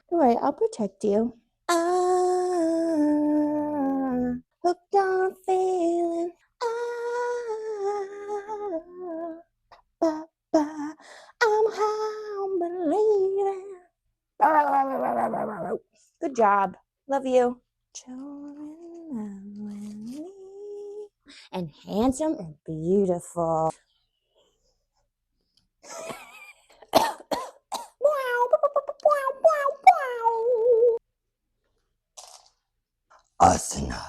Don't worry, I'll protect you. Ah, hooked on a feeling. Ah, ba, ba. I'm home believing. Good job. Love you. And handsome and beautiful. Asana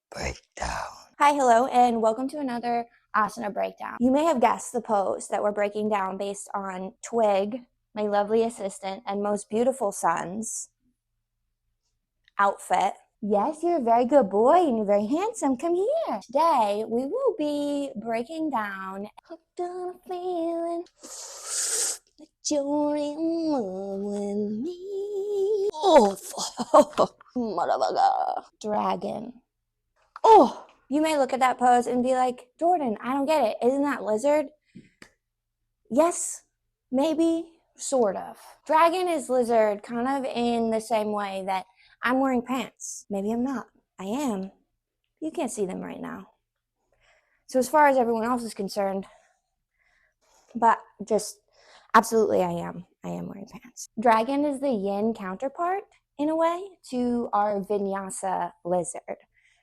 Breakdown. Hi, hello, and welcome to another Asana Breakdown. You may have guessed the pose that we're breaking down based on Twig, my lovely assistant, and most beautiful son's outfit. Yes, you're a very good boy and you're very handsome. Come here. Today, we will be breaking down Hooked on a Feeling that you're in love with me. Oh, motherfucker. Dragon. Oh, you may look at that pose and be like, Jordan, I don't get it. Isn't that lizard? Yes, maybe, sort of. Dragon is lizard kind of in the same way that I'm wearing pants. Maybe I'm not. I am. You can't see them right now. So as far as everyone else is concerned, but just absolutely I am. I am wearing pants. Dragon is the yin counterpart, in a way, to our vinyasa lizard.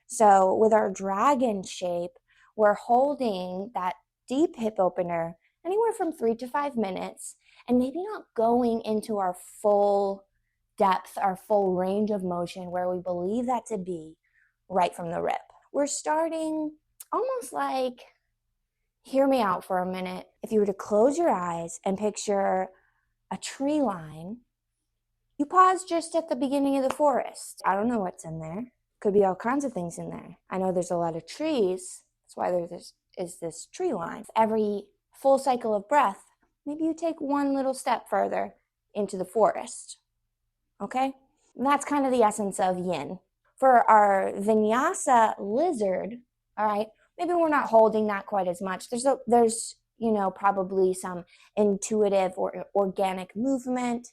So with our dragon shape, we're holding that deep hip opener anywhere from 3 to 5 minutes, and maybe not going into our full depth, our full range of motion where we believe that to be right from the rip. We're starting almost like, hear me out for a minute. If you were to close your eyes and picture a tree line, you pause just at the beginning of the forest. I don't know what's in there. Could be all kinds of things in there. I know there's a lot of trees. That's why there is this tree line. Every full cycle of breath, maybe you take one little step further into the forest. Okay? And that's kind of the essence of yin. For our vinyasa lizard, all right, maybe we're not holding that quite as much. There's probably some intuitive or organic movement.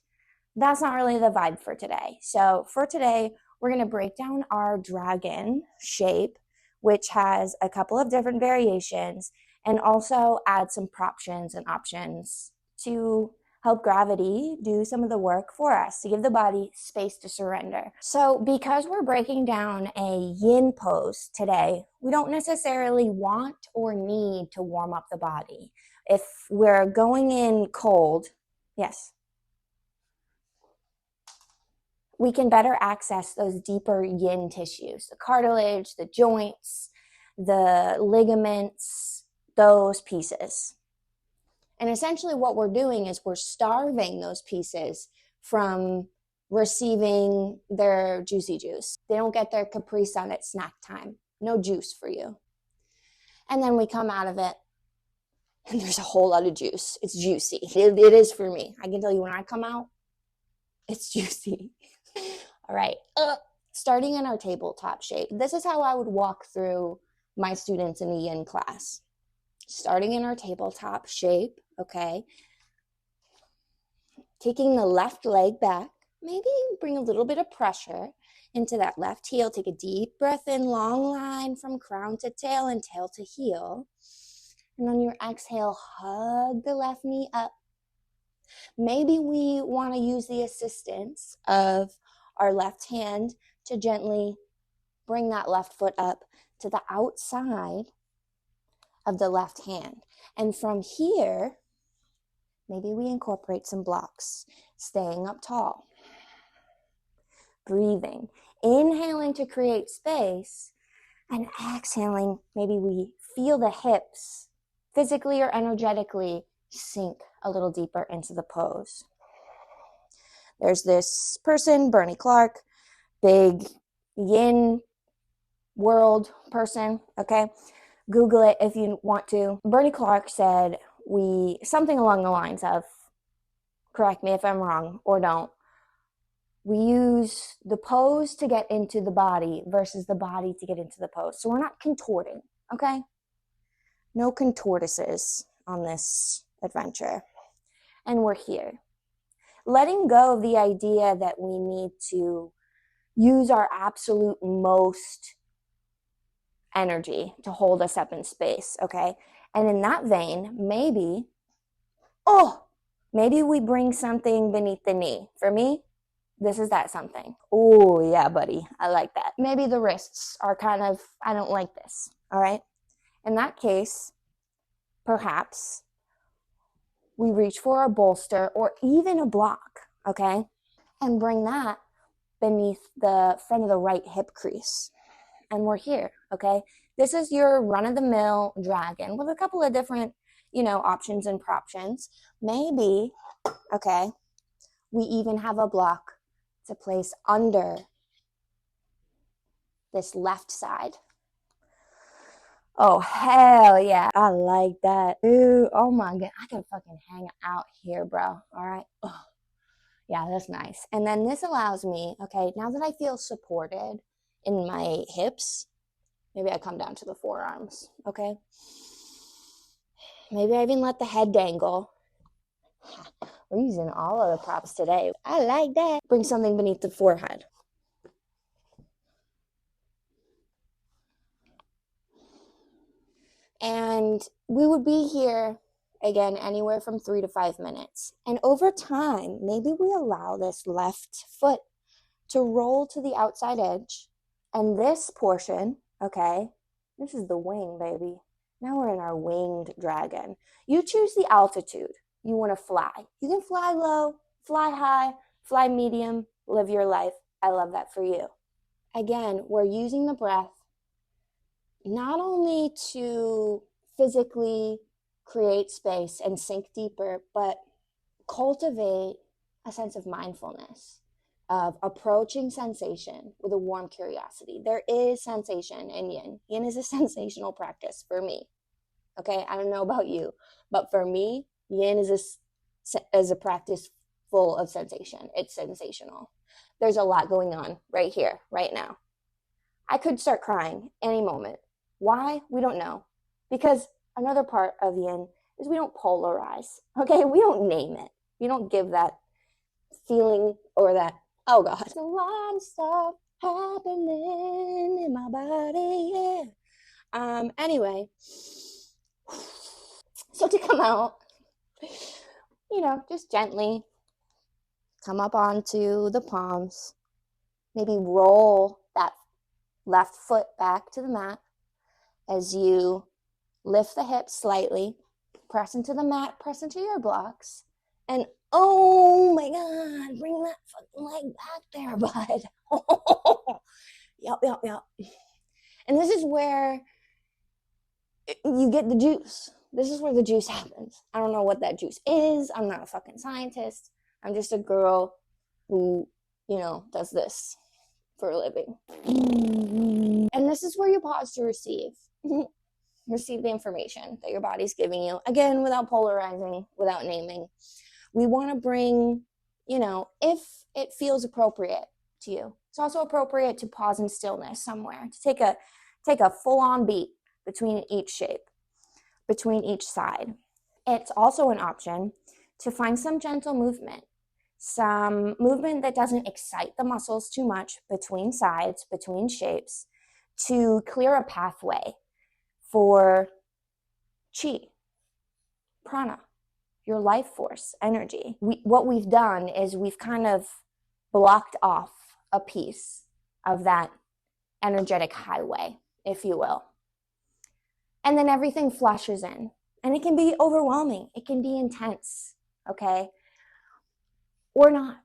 That's not really the vibe for today. So for today, we're going to break down our dragon shape, which has a couple of different variations, and also add some proptions and options to help gravity do some of the work for us, to give the body space to surrender. So because we're breaking down a yin pose today, we don't necessarily want or need to warm up the body. If we're going in cold, yes, we can better access those deeper yin tissues, the cartilage, the joints, the ligaments, those pieces. And essentially what we're doing is we're starving those pieces from receiving their juicy juice. They don't get their Capri Sun at snack time. No juice for you. And then we come out of it and there's a whole lot of juice. It's juicy. It is for me. I can tell you when I come out, it's juicy. All right. Starting in our tabletop shape. This is how I would walk through my students in a yin class. Starting in our tabletop shape, okay? Taking the left leg back, maybe bring a little bit of pressure into that left heel. Take a deep breath in, long line from crown to tail and tail to heel. And on your exhale, hug the left knee up. Maybe we want to use the assistance of our left hand to gently bring that left foot up to the outside of the left hand. And from here, maybe we incorporate some blocks, staying up tall, breathing, inhaling to create space, and exhaling, maybe we feel the hips physically or energetically sink a little deeper into the pose. There's this person, Bernie Clark, big yin world person, okay? Google it if you want to. Bernie Clark said something along the lines of, correct me if I'm wrong or don't, we use the pose to get into the body versus the body to get into the pose. So we're not contorting, okay? No contortices on this adventure. And we're here. letting go of the idea that we need to use our absolute most energy to hold us up in space, okay? And in that vein, maybe we bring something beneath the knee. For me, this is that something. Oh, yeah, buddy. I like that. Maybe the wrists are kind of, I don't like this, all right? In that case, perhaps we reach for a bolster or even a block, okay? And bring that beneath the front of the right hip crease. And we're here, okay? This is your run-of-the-mill dragon with a couple of different, options and proptions. Maybe, okay, we even have a block to place under this left side. Oh, hell yeah. I like that. Dude, oh my God. I can fucking hang out here, bro. All right. Oh, yeah, that's nice. And then this allows me, okay, now that I feel supported in my hips, maybe I come down to the forearms, okay? Maybe I even let the head dangle. We're using all of the props today. I like that. Bring something beneath the forehead. And we would be here, again, anywhere from 3 to 5 minutes. And over time, maybe we allow this left foot to roll to the outside edge. And this portion, okay, this is the wing, baby. Now we're in our winged dragon. You choose the altitude you want to fly. You can fly low, fly high, fly medium, live your life. I love that for you. Again, we're using the breath not only to physically create space and sink deeper, but cultivate a sense of mindfulness, of approaching sensation with a warm curiosity. There is sensation in yin. Yin is a sensational practice for me. Okay, I don't know about you, but for me, yin is a practice full of sensation. It's sensational. There's a lot going on right here, right now. I could start crying any moment. Why? We don't know. Because another part of yin is we don't polarize. Okay, we don't name it. We don't give that feeling or that, oh God, there's a lot of stuff happening in my body, yeah. Anyway, so to come out, just gently come up onto the palms, maybe roll that left foot back to the mat as you lift the hips slightly, press into the mat, press into your blocks, and oh my God, bring that fucking leg back there, bud. Yup. And this is where you get the juice. This is where the juice happens. I don't know what that juice is. I'm not a fucking scientist. I'm just a girl who, does this for a living. And this is where you pause to receive the information that your body's giving you. Again, without polarizing, without naming. We want to bring, if it feels appropriate to you. It's also appropriate to pause in stillness somewhere, to take a full-on beat between each shape, between each side. It's also an option to find some gentle movement, some movement that doesn't excite the muscles too much between sides, between shapes, to clear a pathway for chi, prana, your life force, energy. What we've done is we've kind of blocked off a piece of that energetic highway, if you will. And then everything flushes in. And it can be overwhelming. It can be intense, okay? Or not.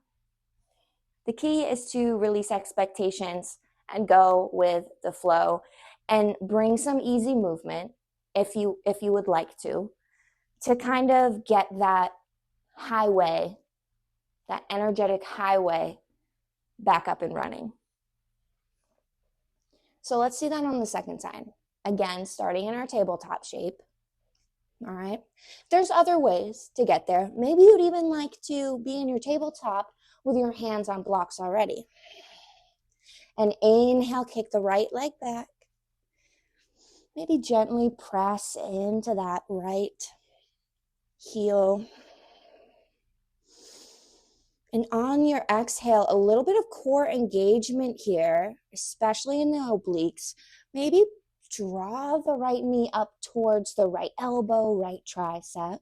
The key is to release expectations and go with the flow and bring some easy movement, if you would like to kind of get that highway, that energetic highway back up and running. So let's do that on the second side. Again, starting in our tabletop shape. All right. There's other ways to get there. Maybe you'd even like to be in your tabletop with your hands on blocks already. And inhale, kick the right leg back. Maybe gently press into that right heel. And on your exhale, a little bit of core engagement here, especially in the obliques. Maybe draw the right knee up towards the right elbow, right tricep,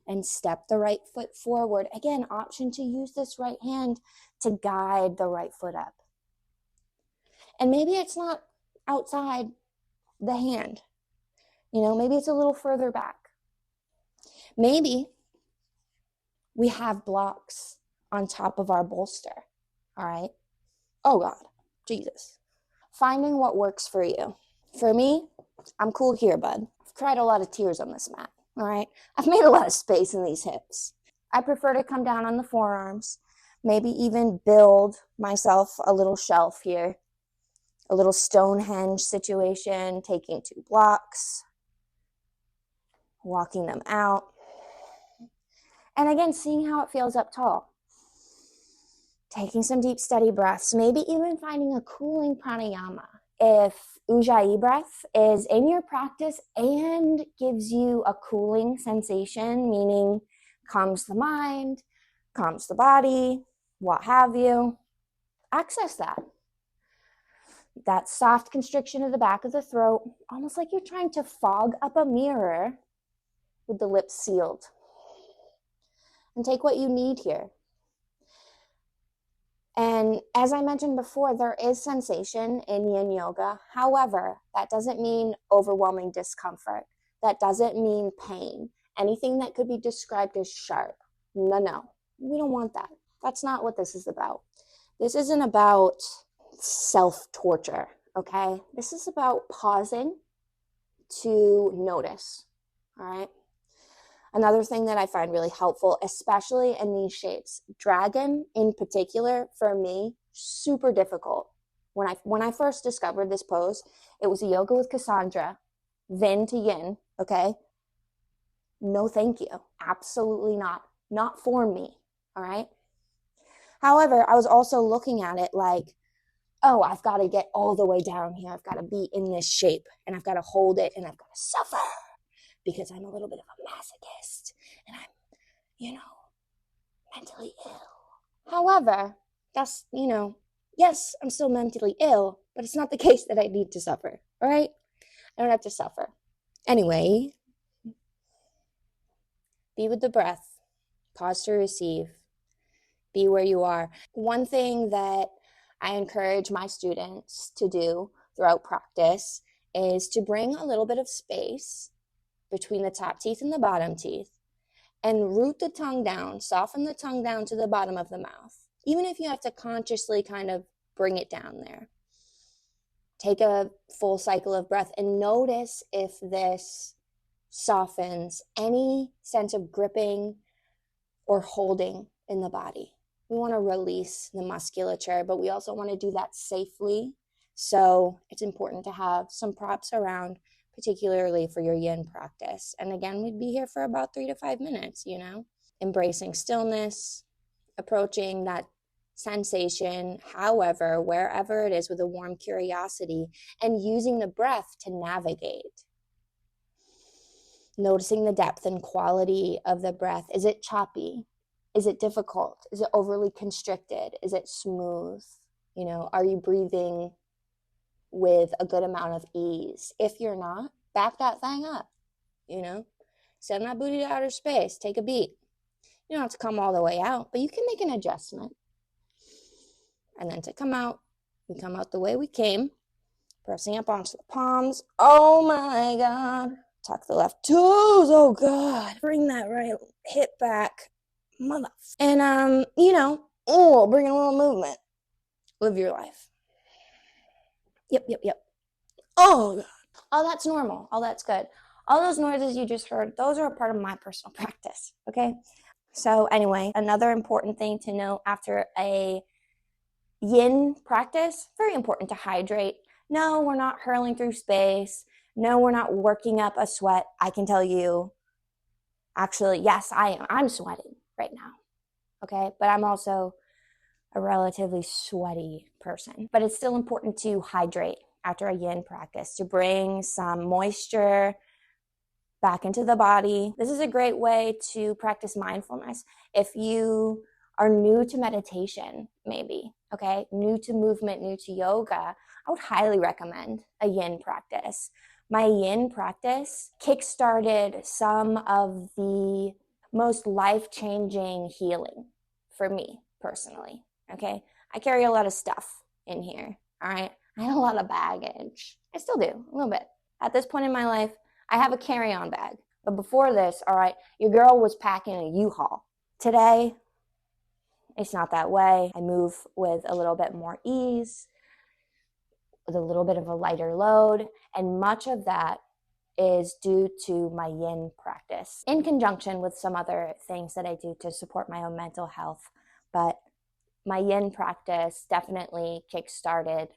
and step the right foot forward. Again, option to use this right hand to guide the right foot up. And maybe it's not outside the hand. Maybe it's a little further back. Maybe we have blocks on top of our bolster. All right. Oh God, Jesus. Finding what works for you. For me, I'm cool here, bud. I've cried a lot of tears on this mat. All right. I've made a lot of space in these hips. I prefer to come down on the forearms, maybe even build myself a little shelf here, a little Stonehenge situation, taking 2 blocks, walking them out. And again, seeing how it feels up tall. Taking some deep, steady breaths, maybe even finding a cooling pranayama. If Ujjayi breath is in your practice and gives you a cooling sensation, meaning calms the mind, calms the body, what have you, access that. That soft constriction of the back of the throat, almost like you're trying to fog up a mirror with the lips sealed. And take what you need here. And as I mentioned before, there is sensation in yin yoga. However, that doesn't mean overwhelming discomfort. That doesn't mean pain. Anything that could be described as sharp. No. We don't want that. That's not what this is about. This isn't about self-torture, okay? This is about pausing to notice, all right? Another thing that I find really helpful, especially in these shapes, dragon in particular, for me, super difficult. When I first discovered this pose, it was a yoga with Cassandra, then to yin, okay? No, thank you. Absolutely not. Not for me, all right? However, I was also looking at it like, oh, I've got to get all the way down here. I've got to be in this shape, and I've got to hold it, and I've got to suffer. Because I'm a little bit of a masochist and I'm, mentally ill. However, that's, yes, I'm still mentally ill, but it's not the case that I need to suffer, all right? I don't have to suffer. Anyway, be with the breath, pause to receive, be where you are. One thing that I encourage my students to do throughout practice is to bring a little bit of space between the top teeth and the bottom teeth, and root the tongue down, soften the tongue down to the bottom of the mouth, even if you have to consciously kind of bring it down there. Take a full cycle of breath and notice if this softens any sense of gripping or holding in the body. We want to release the musculature, but we also want to do that safely. So it's important to have some props around, particularly for your yin practice. And again, we'd be here for about 3 to 5 minutes, embracing stillness, approaching that sensation, however, wherever it is, with a warm curiosity, and using the breath to navigate. Noticing the depth and quality of the breath. Is it choppy? Is it difficult? Is it overly constricted? Is it smooth? Are you breathing with a good amount of ease? If you're not, back that thing up, send that booty to outer space, take a beat. You don't have to come all the way out, but you can make an adjustment. And then to come out, we come out the way we came, pressing up onto the palms. Oh my God. Tuck the left toes. Oh God. Bring that right hip back. Mother. And, bring a little movement. Live your life. Yep. Oh, God. Oh, that's normal. Oh, that's good. All those noises you just heard, those are a part of my personal practice, okay? So anyway, another important thing to know after a yin practice, very important to hydrate. No, we're not hurling through space. No, we're not working up a sweat. I can tell you, actually, yes, I am. I'm sweating right now, okay? But I'm also a relatively sweaty person. But it's still important to hydrate after a yin practice, to bring some moisture back into the body. This is a great way to practice mindfulness. If you are new to meditation, maybe, okay, new to movement, new to yoga, I would highly recommend a yin practice. My yin practice kickstarted some of the most life-changing healing for me personally, okay? I carry a lot of stuff in here, all right? I had a lot of baggage. I still do, a little bit. At this point in my life, I have a carry-on bag. But before this, all right, your girl was packing a U-Haul. Today, it's not that way. I move with a little bit more ease, with a little bit of a lighter load, and much of that is due to my yin practice in conjunction with some other things that I do to support my own mental health. But my yin practice definitely kickstarted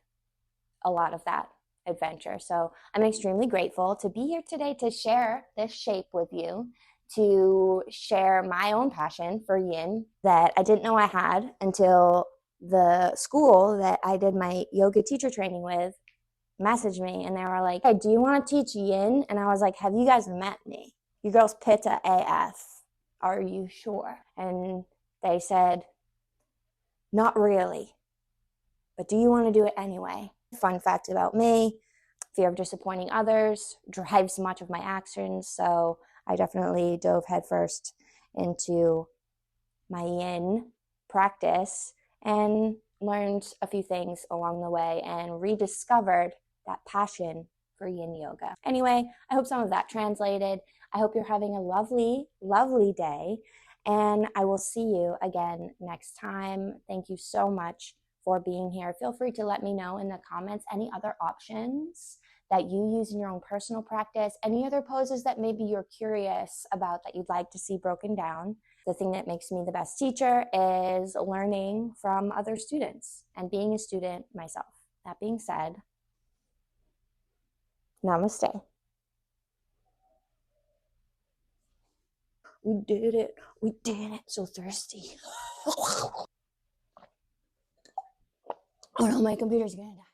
a lot of that adventure. So I'm extremely grateful to be here today to share this shape with you, to share my own passion for yin that I didn't know I had until the school that I did my yoga teacher training with messaged me and they were like, hey, do you want to teach yin? And I was like, have you guys met me? You girls pitta AF. Are you sure? And they said, not really, but do you want to do it anyway? Fun fact about me, fear of disappointing others drives much of my actions. So I definitely dove headfirst into my yin practice and learned a few things along the way and rediscovered that passion for yin yoga. Anyway, I hope some of that translated. I hope you're having a lovely, lovely day. And I will see you again next time. Thank you so much for being here. Feel free to let me know in the comments any other options that you use in your own personal practice, any other poses that maybe you're curious about that you'd like to see broken down. The thing that makes me the best teacher is learning from other students and being a student myself. That being said, namaste. We did it. We did it. So thirsty. Oh no, my computer's gonna die.